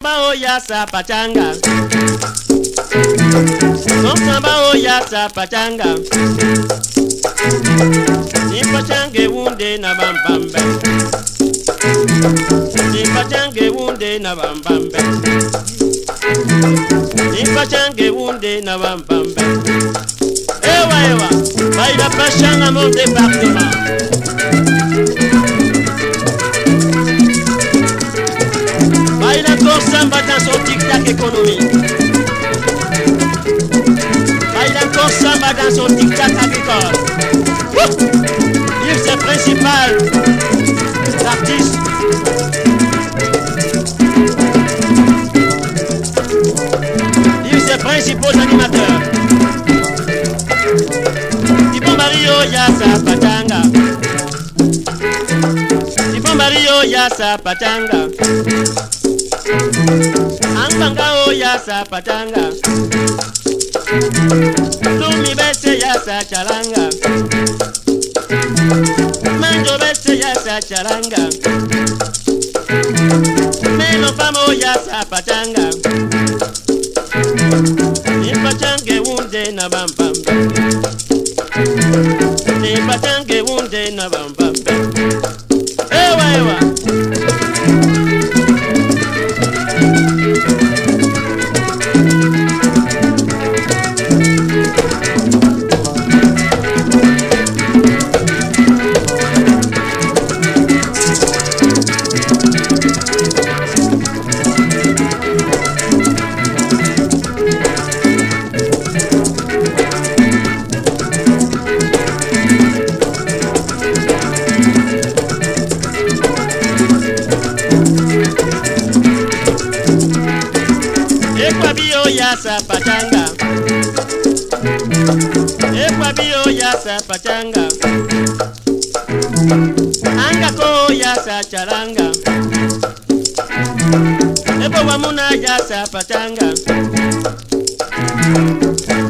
Oya sapachanga, samba oya sapachanga, simpachange wunde na bambambe, simpachange wunde na bambambe, simpachange wunde na bambambe. Ewa, baila pachanga mon département. Baila samba dans son tic-tac économique. Baila samba dans son tic-tac agricole. Il c'est principal artiste. Il c'est principaux animateurs. Tipo Mario ya sapatanga. Tipo Mario ya sapatanga. Ambanga oya sapatanga, Lumi bese ya sa charanga, Manjo bese ya sa charanga, Melo pamo ya sapatanga, Nipachange wunde na bambambe, Nipachange wunde na bambambe. Ewa. Ya sapachanga, Ekwabio ya sapachanga, Angako ya sacharanga, Ebo wamuna ya sapachanga,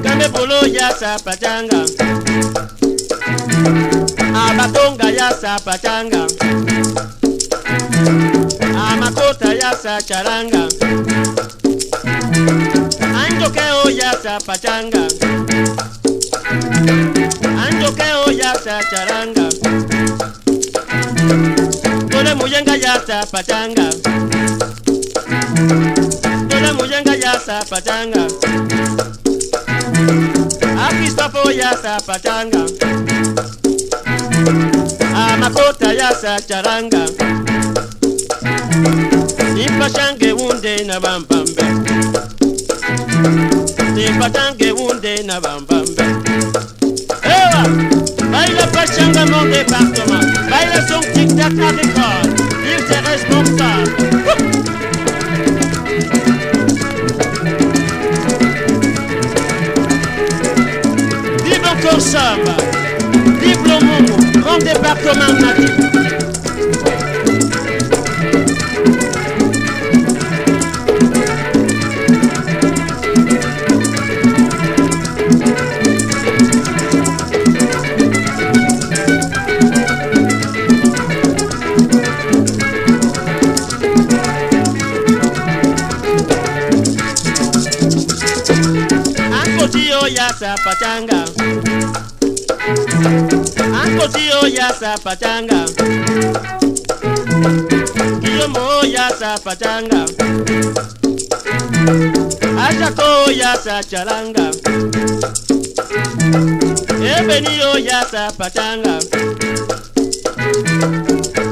Kambe polo ya sapachanga, Abatonga ya sapachanga, Amakota ya sacharanga, Anjokeo ya sapachanga, Anjokeo ya sacharanga, Tole muyenga ya sapachanga, Tole muyenga ya sapachanga, Akistapo ya sapachanga, Amakota ya sacharanga, Simpachange wunde na bambambe, Simpachange wunde na bambambe. Ewa, baila pachanga mon département, baila son tic-tac agricole, il est responsable. Vive encore samba, vive le monde, mon département natif. Ya sapachanga, Ankotio ya sapachanga, Kiyomo ya sapachanga, Ajako ya sacharanga, Ebenio ya sapachanga,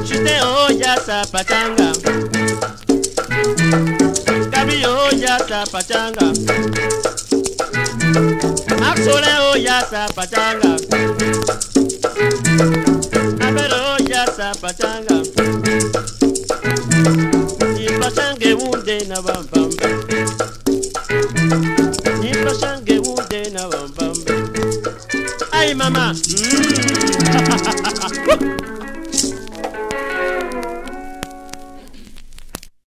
Chiteo ya sapachanga, Kabio ya sapachanga, Axoleo ya sapachanga, Abero ya sapachanga, Simpachange wunde na bambam.